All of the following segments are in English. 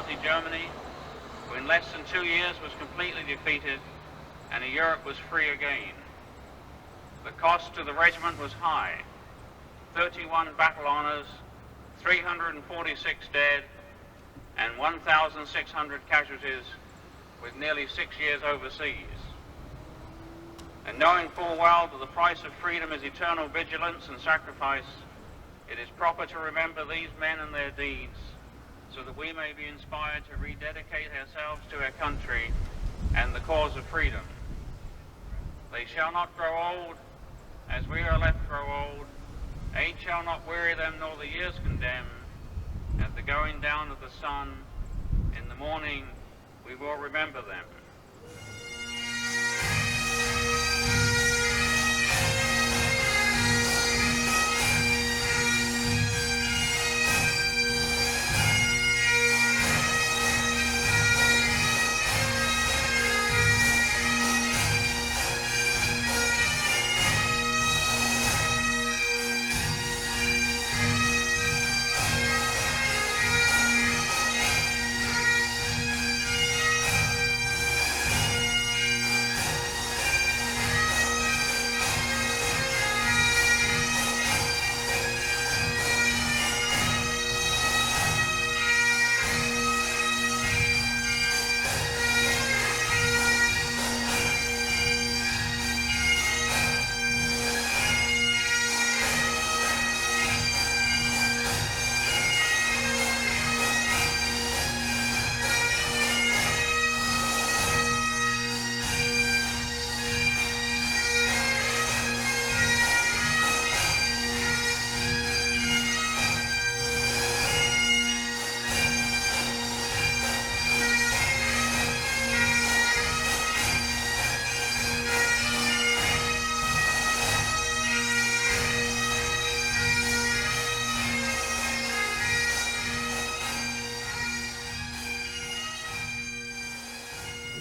Nazi Germany, who in less than 2 years was completely defeated and Europe was free again. The cost to the regiment was high: 31 battle honors, 346 dead, and 1,600 casualties, with nearly 6 years overseas. And knowing full well that the price of freedom is eternal vigilance and sacrifice, it is proper to remember these men and their deeds, so that we may be inspired to rededicate ourselves to our country and the cause of freedom. They shall not grow old, as we are left grow old. Age shall not weary them, nor the years condemn. At the going down of the sun, in the morning, we will remember them.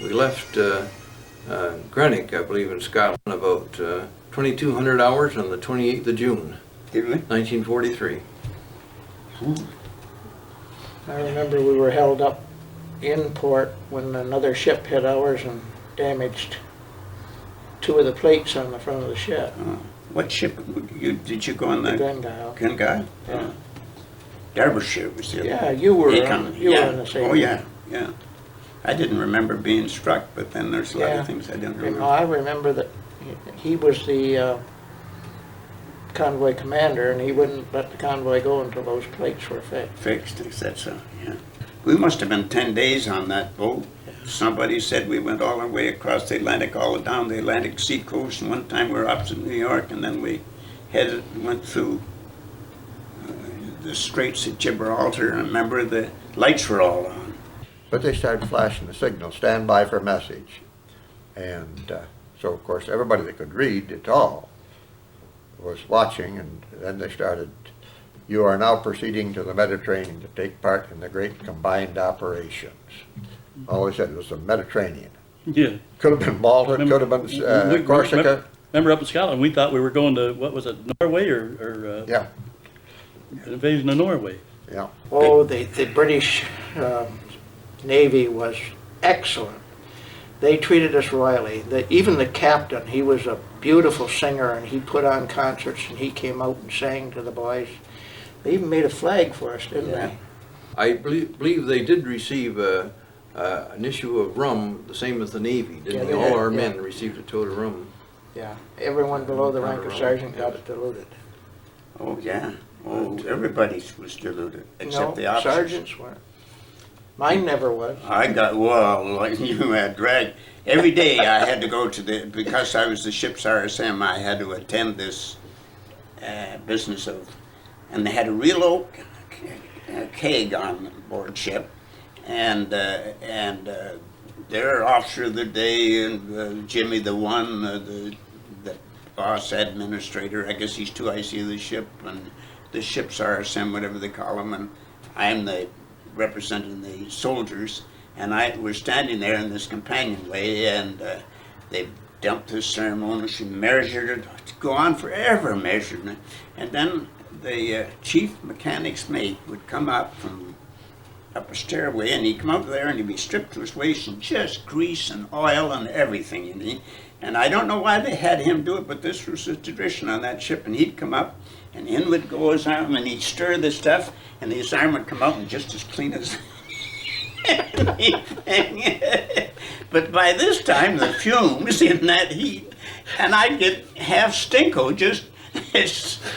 We left Greenock, I believe, in Scotland about 2,200 hours on the 28th of June, Did we? 1943. I remember we were held up in port when another ship hit ours and damaged 2 of the plates on the front of the ship. What ship did you go on? The The Glengyle. Glengyle? Yeah. Derbyshire was the Yeah, you were Acon. on, you were on the same. Oh yeah, yeah. I didn't remember being struck, but then there's a lot Yeah. of things I didn't You remember. know, I remember that he was the convoy commander, and he wouldn't let the convoy go until those plates were fixed. Fixed, is that so? Yeah. We must have been 10 days on that boat. Somebody said we went all the way across the Atlantic, all down the Atlantic sea coast, and one time we were opposite New York, and then we went through the Straits at Gibraltar, and I remember the lights were all on. But they started flashing the signal, stand by for message. And so, of course, everybody that could read at all was watching, and then they started, "You are now proceeding to the Mediterranean to take part in the great combined operations." All they said was the Mediterranean. Yeah. Could have been Malta, could have been Corsica. Remember up in Scotland, we thought we were going to, what was it, Norway or Yeah, invasion of Norway? yeah. Oh, the British Navy was excellent. They treated us royally. Even the captain, he was a beautiful singer, and he put on concerts, and he came out and sang to the boys. They even made a flag for us, didn't Yeah. they? I believe they did receive an issue of rum, the same as the Navy, didn't Yeah, they? they All did, our yeah. men received a tote of rum. Yeah. Everyone below the rank of Yes. sergeant got it diluted. Oh, yeah. Oh, everybody was diluted, except No, the officers. sergeants weren't. Mine never was. I got, well, like you had dragged. Every day I had to go to because I was the ship's RSM, I had to attend this business of, and they had a real oak keg on board ship, and their officer of the day, and Jimmy the one, the boss administrator, I guess he's 2IC of the ship, and the ship's RSM, whatever they call him, and I'm the representing the soldiers, and we're standing there in this companionway, and they dumped this ceremonially, measured it, go on forever measuring it, and then the chief mechanic's mate would come up from up a stairway, and he'd come out there and he'd be stripped to his waist and just grease and oil and everything, you know. And I don't know why they had him do it, but this was the tradition on that ship. And he'd come up, and in would go his arm, and he'd stir the stuff, and his arm would come out and just as clean as anything. But by this time, the fumes in that heat, and I'd get half stinko just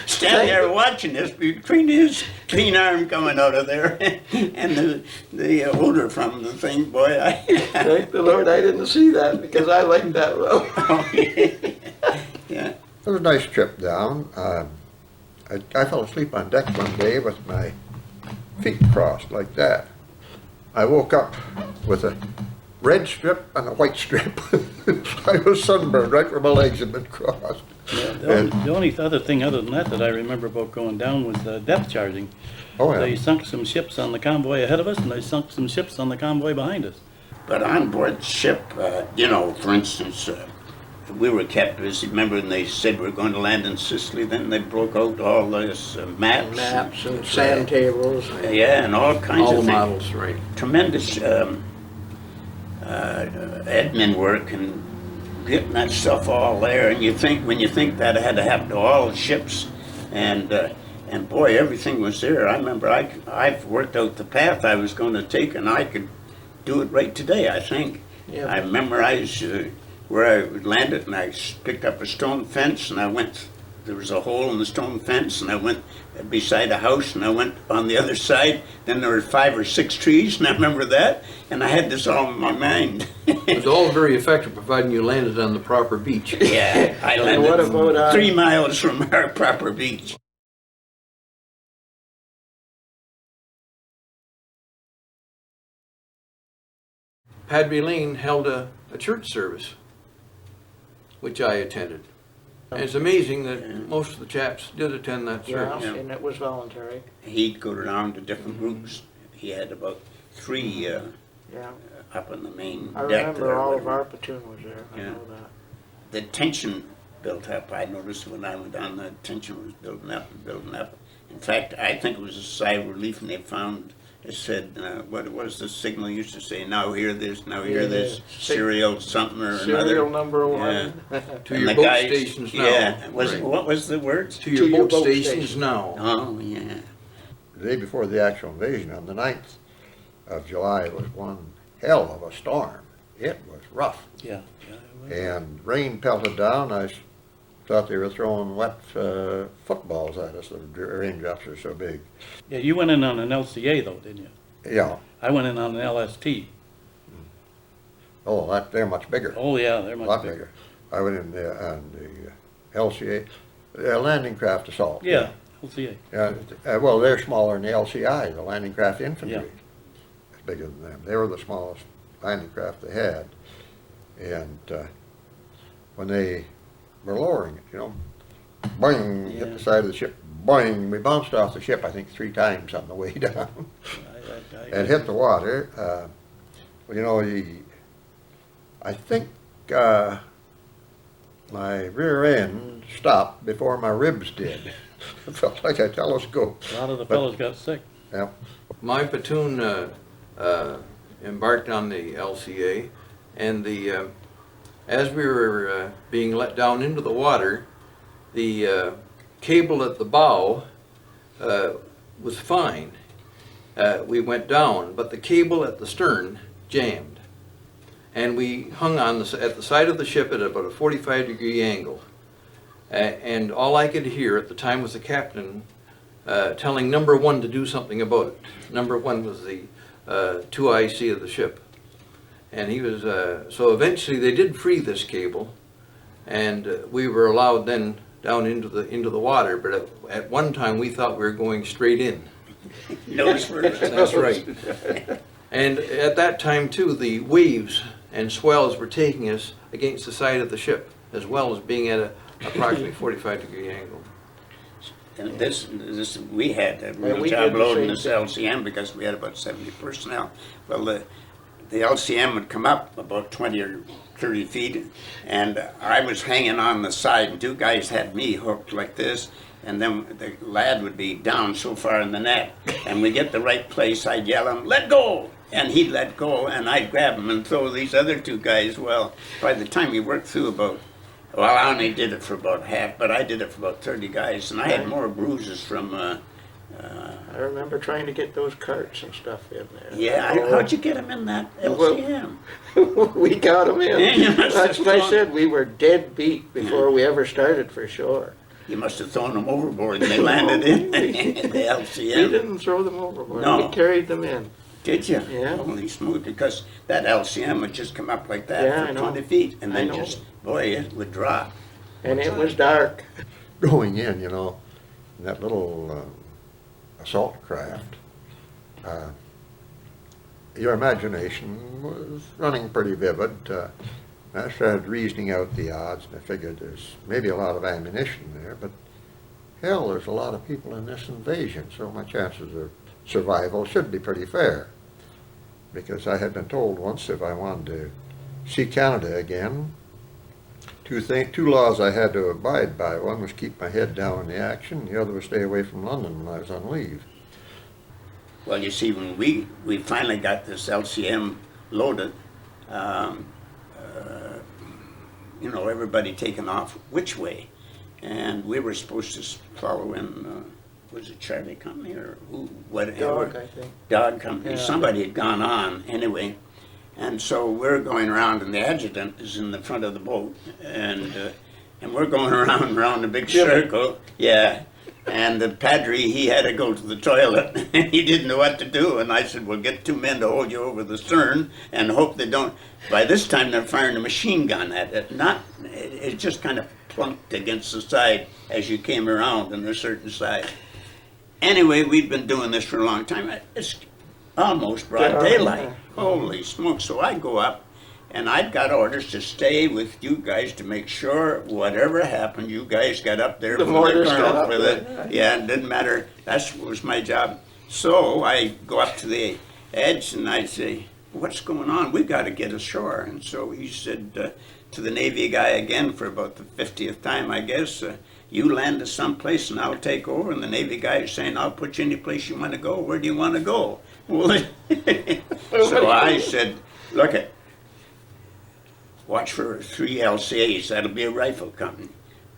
stand there watching this between his clean arm coming out of there and the odor from the thing, boy. Thank the Lord I didn't see that, because I liked that road. Yeah. It was a nice trip down. I fell asleep on deck one day with my feet crossed like that. I woke up with a red strip and a white strip. I was sunburned right where my legs had been crossed. Yeah, the only other thing other than that I remember about going down was depth charging. Oh, yeah. They sunk some ships on the convoy ahead of us, and they sunk some ships on the convoy behind us. But on board the ship, you know, for instance, we were kept busy. Remember when they said we were going to land in Sicily, then they broke out all those maps. Maps and sand tables. Yeah, and all kinds All of the things. models, right. Tremendous admin work and getting that stuff all there. And you think, when you think that had to happen to all the ships, and boy, everything was there. I remember I've worked out the path I was going to take, and I could do it right today, I think. Yeah. I memorized where I landed, and I picked up a stone fence, and I went, there was a hole in the stone fence, and I went beside a house, and I went on the other side. Then there were 5 or 6 trees, and I remember that, and I had this all in my mind. It was all very effective, providing you landed on the proper beach. Yeah, I And what landed about 3 miles from our proper beach. Padby Lane held a church service, which I attended. And it's amazing that most of the chaps did attend that Yeah, service. and it was voluntary. He'd go around to different groups. He had about 3 Yeah. up on the main I deck remember there, all of whatever. our platoon was there. I Yeah. know that. The tension built up. I noticed when I went down, the tension was building up and building up. In fact, I think it was a sigh of relief when they found, it said, what was the signal used to say, now hear this, now hear this, Yeah. serial something or Serial another. number 1. To And your the boat guys- stations now. Yeah, Right. what was the words? To your To your boat boat stations station. now. Oh, yeah. The day before the actual invasion, on the 9th of July, was one hell of a storm. It was rough. Yeah. Yeah, it was. And rain pelted down. Thought they were throwing wet footballs at us. The raindrops are so big. Yeah, you went in on an LCA though, didn't you? Yeah. I went in on an LST. Oh, they're much bigger. Oh yeah, they're A much lot bigger. bigger. I went in on the LCA, landing craft assault. Yeah, LCA. Well, they're smaller than the LCI, the landing craft infantry. Yeah. It's bigger than them. They were the smallest landing craft they had. And when they were lowering it, boing, hit Yeah. the side of the ship, boing. We bounced off the ship, I think, 3 times on the way down and hit the water. I think my rear end stopped before my ribs did. It felt like a telescope. A lot of the But- fellows got sick. Yeah. My platoon embarked on the LCA, and as we were being let down into the water, the cable at the bow was fine. We went down, but the cable at the stern jammed, and we hung on at the side of the ship at about a 45-degree angle. And all I could hear at the time was the captain telling number 1 to do something about it. Number 1 was the 2IC of the ship. And he was, so eventually they did free this cable, and we were allowed then down into the water, but at one time we thought we were going straight in. Nose first. That's right. And at that time too, the waves and swells were taking us against the side of the ship, as well as being at a approximately 45-degree angle. And this we had a real we job did the loading same this LCM because we had about 70 personnel. Well, the LCM would come up about 20 or 30 feet, and I was hanging on the side, and 2 guys had me hooked like this, and then the lad would be down so far in the net, and we get the right place, I'd yell him, "Let go!" And he'd let go, and I'd grab him and throw these other two guys. Well, by the time we worked through well, I only did it for about half, but I did it for about 30 guys, and I had more bruises from, I remember trying to get those carts and stuff in there. yeah, how'd you get them in that LCM? We got them in. Yeah, you must That's have what I thrown- said. We were dead beat before we ever started for sure. You must have thrown them overboard and they landed in the We LCM. didn't throw them overboard. No. We carried them in. Did you? Yeah. Holy smooth, because that LCM would just come up like that Yeah, I for know. 20 feet and I then know. just, boy, it would drop. And it was dark. Going in, you know, in that little assault craft, your imagination was running pretty vivid. I started reasoning out the odds, and I figured there's maybe a lot of ammunition there, but hell, there's a lot of people in this invasion, so my chances of survival should be pretty fair. Because I had been told once if I wanted to see Canada again, two laws I had to abide by. One was keep my head down in the action, the other was stay away from London when I was on leave. Well, you see, when we finally got this LCM loaded, you know, everybody taking off which way. And we were supposed to follow in, was it Charlie Company or who, whatever? Dog, I think. Dog Company. Yeah. Somebody had gone on anyway. And so we're going around, and the adjutant is in the front of the boat, and we're going around a big circle. Yeah. And the padre, he had to go to the toilet, and he didn't know what to do. And I said, well, get 2 men to hold you over the stern and hope they don't. By this time, they're firing a machine gun at it. It just kind of plunked against the side as you came around on a certain side. Anyway, we'd been doing this for a long time. It's almost broad daylight. Holy smoke. So I go up, and I'd got orders to stay with you guys to make sure whatever happened, you guys got up there The with mortars got colonel up with there. it. Yeah, it didn't matter. That was my job. So I go up to the edge, and I say, what's going on? We've got to get ashore. And so he said to the Navy guy again for about the 50th time, I guess, you land us someplace and I'll take over. And the Navy guy is saying, I'll put you any place you want to go. Where do you want to go? Well, so I said, look it, watch for 3 LCAs. That'll be a rifle company.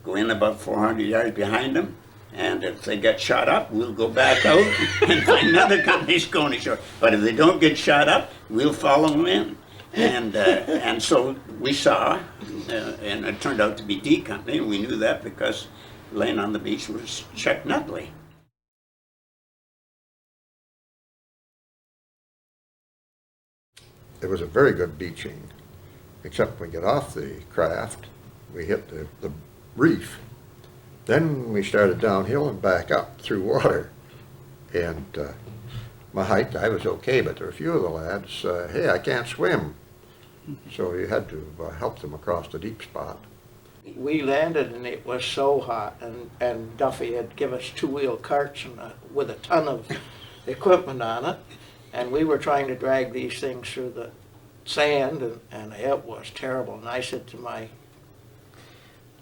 Go in about 400 yards behind them. And if they get shot up, we'll go back out and find another company's going ashore. But if they don't get shot up, we'll follow them in. And so we saw, and it turned out to be D Company, and we knew that because laying on the beach was Chuck Nutley. It was a very good beaching, except when we get off the craft, we hit the reef. Then we started downhill and back up through water. And my height, I was okay, but there were a few of the lads, hey, I can't swim. So you had to help them across the deep spot. We landed and it was so hot, and Duffy had given us 2-wheel carts with a ton of equipment on it, and we were trying to drag these things through the sand, and it was terrible. And I said to my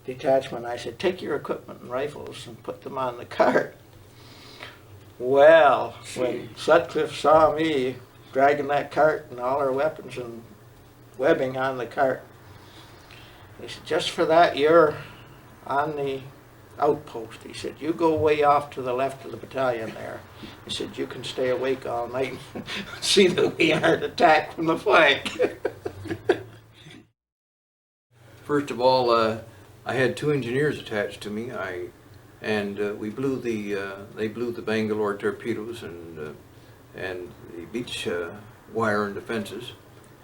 detachment, I said, take your equipment and rifles and put them on the cart. Well, when Sutcliffe saw me dragging that cart and all our weapons and webbing on the cart, he said, just for that, you're on the outpost. He said, you go way off to the left of the battalion there. He said, you can stay awake all night and see that we aren't attacked from the flank. First of all, I had 2 engineers attached to me. We blew they blew the Bangalore torpedoes and the beach wire and defenses,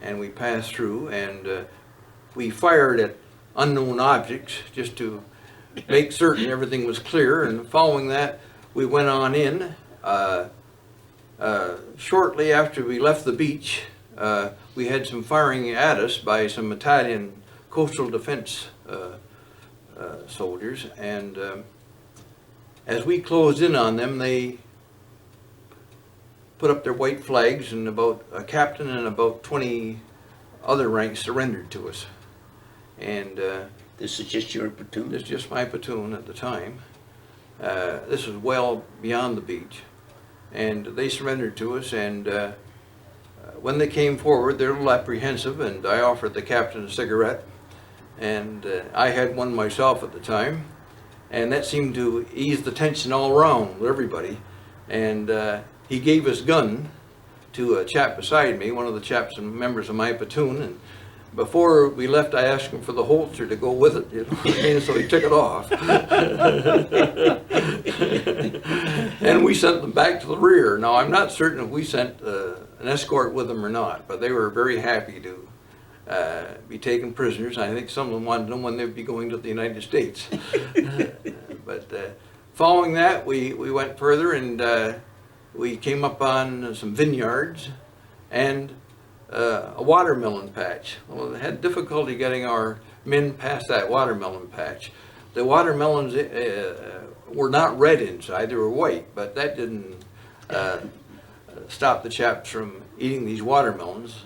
and we passed through, and we fired at unknown objects just to make certain everything was clear. And following that, we went on in. Shortly after we left the beach, we had some firing at us by some Italian coastal defense soldiers, and as we closed in on them, they put up their white flags, and about a captain and about 20 other ranks surrendered to us. And This is just your platoon? this is just my platoon at the time. This was well beyond the beach. And they surrendered to us, and when they came forward, they were a little apprehensive, and I offered the captain a cigarette, and I had one myself at the time, and that seemed to ease the tension all around with everybody. And he gave his gun to a chap beside me, one of the chaps and members of my platoon, and before we left, I asked him for the holster to go with it, you know, and so he took it off. And we sent them back to the rear. Now, I'm not certain if we sent an escort with them or not, but they were very happy to be taken prisoners. I think some of them wanted to know when they'd be going to the United States. But following that, we went further, and we came up on some vineyards and a watermelon patch. Well, we had difficulty getting our men past that watermelon patch. The watermelons were not red inside, they were white, but that didn't stop the chaps from eating these watermelons.